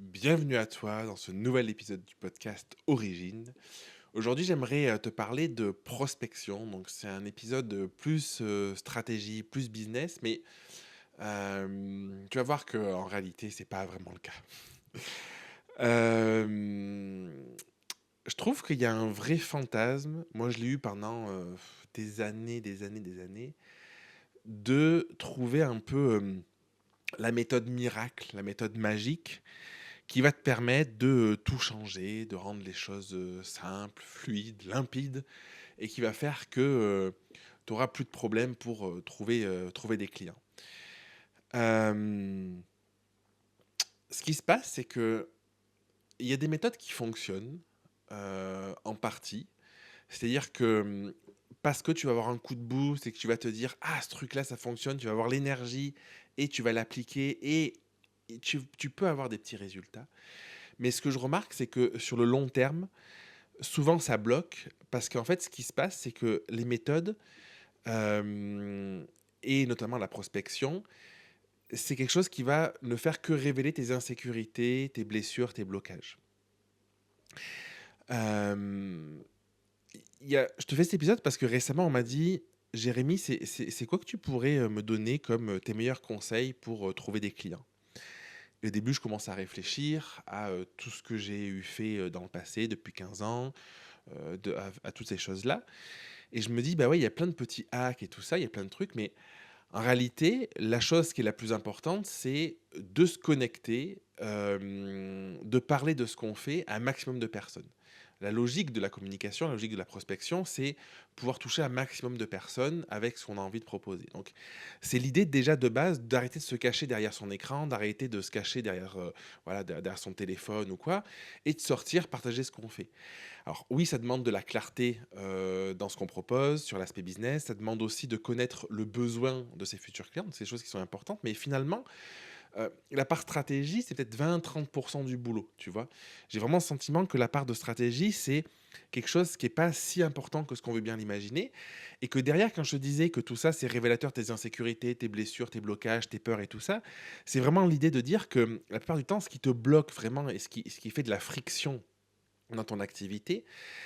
Bienvenue à toi dans ce nouvel épisode du podcast Origine. Aujourd'hui, j'aimerais te parler de prospection. Donc, c'est un épisode plus stratégie, plus business, mais tu vas voir qu'en réalité, c'est pas vraiment le cas. Euh, je trouve qu'il y a un vrai fantasme. Moi, je l'ai eu pendant des années, des années, des années, de trouver un peu la méthode miracle, la méthode magique qui va te permettre de tout changer, de rendre les choses simples, fluides, limpides, et qui va faire que tu n'auras plus de problème pour trouver des clients. Euh, Ce qui se passe, c'est que il y a des méthodes qui fonctionnent en partie. C'est-à-dire que parce que tu vas avoir un coup de boost et que tu vas te dire ah ce truc-là ça fonctionne, tu vas avoir l'énergie et tu vas l'appliquer et tu peux avoir des petits résultats. Mais ce que je remarque, c'est que sur le long terme, souvent ça bloque parce qu'en fait, ce qui se passe, c'est que les méthodes, euh, et notamment la prospection, c'est quelque chose qui va ne faire que révéler tes insécurités, tes blessures, tes blocages. Euh, je te fais cet épisode parce que récemment, on m'a dit, Jérémy, c'est quoi que tu pourrais me donner comme tes meilleurs conseils pour trouver des clients? Et au début, je commence à réfléchir à tout ce que j'ai eu fait dans le passé, depuis 15 ans, à toutes ces choses-là. Et je me dis, bah ouais, il y a plein de petits hacks et tout ça, il y a plein de trucs, mais en réalité, la chose qui est la plus importante, c'est de se connecter, de parler de ce qu'on fait à un maximum de personnes. La logique de la communication, la logique de la prospection, c'est pouvoir toucher un maximum de personnes avec ce qu'on a envie de proposer. Donc, c'est l'idée déjà de base d'arrêter de se cacher derrière son écran, d'arrêter de se cacher derrière, voilà, derrière son téléphone ou quoi, et de sortir, partager ce qu'on fait. Alors oui, ça demande de la clarté dans ce qu'on propose sur l'aspect business. Ça demande aussi de connaître le besoin de ses futurs clients. C'est des choses qui sont importantes. Mais finalement, la part stratégie, c'est peut-être 20-30% du boulot, tu vois. J'ai vraiment le sentiment que la part de stratégie, c'est quelque chose qui n'est pas si important que ce qu'on veut bien l'imaginer. Et que derrière, quand je te disais que tout ça, c'est révélateur de tes insécurités, tes blessures, tes blocages, tes peurs et tout ça, c'est vraiment l'idée de dire que la plupart du temps, ce qui te bloque vraiment et ce qui fait de la friction dans ton activité,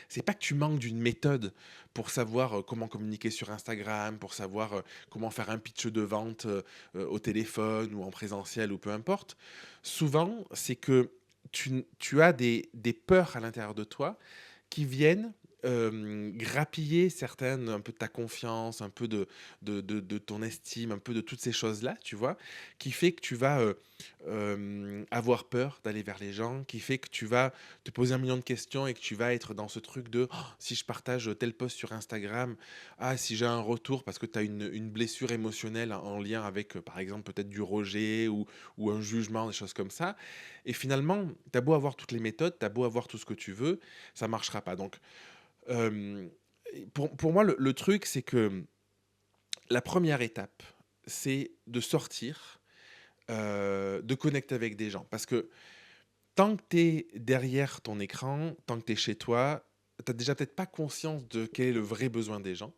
c'est pas que tu manques d'une méthode pour savoir comment communiquer sur Instagram, pour savoir comment faire un pitch de vente au téléphone ou en présentiel ou peu importe. Souvent, c'est que tu as des peurs à l'intérieur de toi qui viennent grappiller certaines, un peu de ta confiance, un peu de ton estime, un peu de toutes ces choses-là, tu vois, qui fait que tu vas avoir peur d'aller vers les gens, qui fait que tu vas te poser un million de questions et que tu vas être dans ce truc de oh, si je partage tel post sur Instagram, ah, si j'ai un retour parce que tu as une blessure émotionnelle en lien avec, par exemple, peut-être du rejet ou un jugement, des choses comme ça. Et finalement, tu as beau avoir toutes les méthodes, tu as beau avoir tout ce que tu veux, ça marchera pas. Donc, euh, pour moi, le truc, c'est que la première étape, c'est de sortir, de connecter avec des gens. Parce que tant que tu es derrière ton écran, tant que tu es chez toi, tu as déjà peut-être pas conscience de quel est le vrai besoin des gens.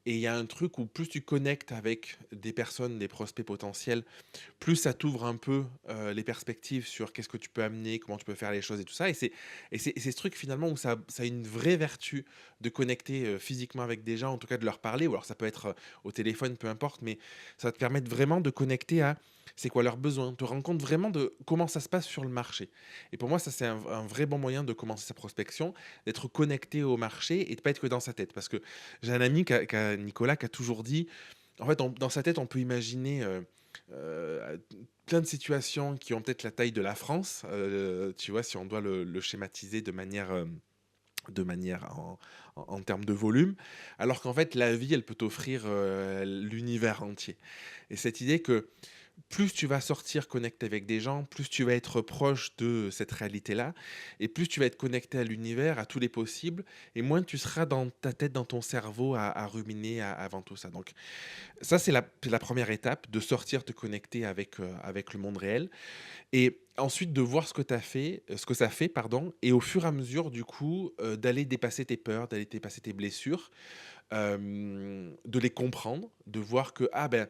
Et il y a un truc où plus tu connectes avec des personnes, des prospects potentiels, plus ça t'ouvre un peu les perspectives sur qu'est-ce que tu peux amener, comment tu peux faire les choses et tout ça. Et c'est ce truc finalement où ça a une vraie vertu de connecter physiquement avec des gens, en tout cas de leur parler, ou alors ça peut être au téléphone, peu importe, mais ça va te permettre vraiment de connecter à c'est quoi leurs besoins, te rendre compte vraiment de comment ça se passe sur le marché. Et pour moi, ça c'est un vrai bon moyen de commencer sa prospection, d'être connecté au marché et de pas être que dans sa tête. Parce que j'ai un ami, Nicolas, qui a toujours dit, en fait, dans sa tête, on peut imaginer euh, plein de situations qui ont peut-être la taille de la France, tu vois, si on doit le schématiser de manière en termes de volume, alors qu'en fait, la vie, elle peut t'offrir l'univers entier. Et cette idée que plus tu vas sortir connecté avec des gens, plus tu vas être proche de cette réalité-là, et plus tu vas être connecté à l'univers, à tous les possibles, et moins tu seras dans ta tête, dans ton cerveau, à ruminer avant tout ça. Donc ça, c'est la première étape, de sortir, te connecter avec le monde réel. Et ensuite de voir ce que tu as fait, ce que ça fait, pardon, et au fur et à mesure, du coup, d'aller dépasser tes peurs, d'aller dépasser tes blessures, de les comprendre, de voir que, ah ben,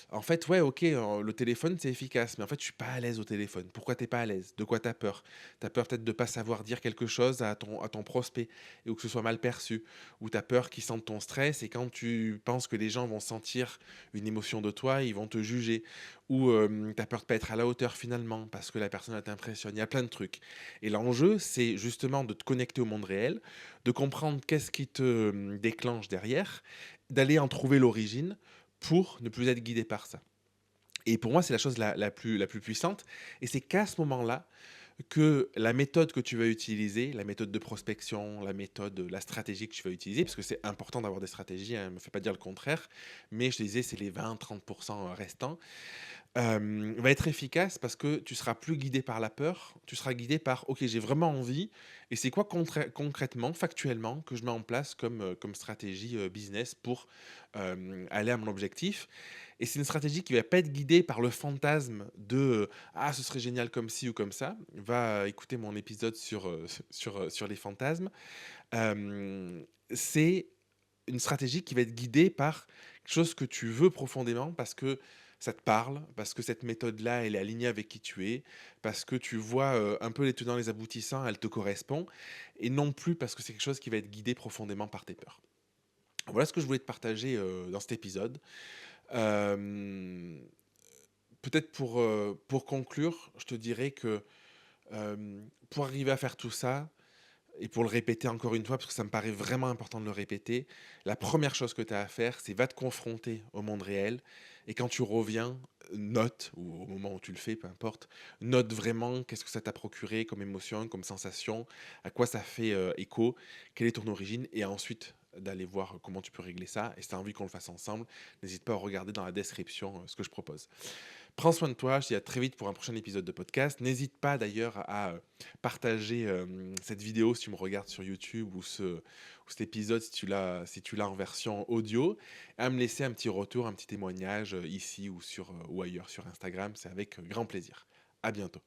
en fait, ouais, OK, le téléphone, c'est efficace, mais en fait, je suis pas à l'aise au téléphone. Pourquoi t'es pas à l'aise? De quoi t'as peur? T'as peur peut-être de pas savoir dire quelque chose à ton prospect et ou que ce soit mal perçu, ou t'as peur qu'ils sentent ton stress et quand tu penses que les gens vont sentir une émotion de toi, ils vont te juger, ou tu peur de pas être à la hauteur finalement parce que la personne elle t'impressionne. Il y a plein de trucs et l'enjeu, c'est justement de te connecter au monde réel, de comprendre qu'est-ce qui te, déclenche derrière, d'aller en trouver l'origine pour ne plus être guidé par ça. Et pour moi, c'est la chose la plus puissante. Et c'est qu'à ce moment-là que la méthode que tu vas utiliser, la méthode de prospection, la méthode, la stratégie que tu vas utiliser, parce que c'est important d'avoir des stratégies, hein, ne me fais pas dire le contraire, mais je te disais, c'est les 20-30% restants, va être efficace parce que tu seras plus guidé par la peur, tu seras guidé par: «OK, j'ai vraiment envie et c'est quoi concrètement, factuellement que je mets en place comme stratégie, business pour, aller à mon objectif?» Et c'est une stratégie qui va pas être guidée par le fantasme de, «Ah, ce serait génial comme ci ou comme ça». Va écouter mon épisode sur les fantasmes. C'est une stratégie qui va être guidée par quelque chose que tu veux profondément parce que ça te parle, parce que cette méthode-là, elle est alignée avec qui tu es, parce que tu vois un peu les tenants, les aboutissants, elle te correspond, et non plus parce que c'est quelque chose qui va être guidé profondément par tes peurs. Voilà ce que je voulais te partager dans cet épisode. Euh, Peut-être pour conclure, je te dirais que pour arriver à faire tout ça, et pour le répéter encore une fois, parce que ça me paraît vraiment important de le répéter, la première chose que tu as à faire, c'est va te confronter au monde réel. Et quand tu reviens, note, ou au moment où tu le fais, peu importe, note vraiment qu'est-ce que ça t'a procuré comme émotion, comme sensation, à quoi ça fait écho, quelle est ton origine, et ensuite d'aller voir comment tu peux régler ça. Et si tu as envie qu'on le fasse ensemble, n'hésite pas à regarder dans la description ce que je propose. Prends soin de toi, je te dis à très vite pour un prochain épisode de podcast. N'hésite pas d'ailleurs à partager cette vidéo si tu me regardes sur YouTube ou cet épisode si tu l'as en version audio, à me laisser un petit retour, un petit témoignage ici ou ailleurs sur Instagram. C'est avec grand plaisir. À bientôt.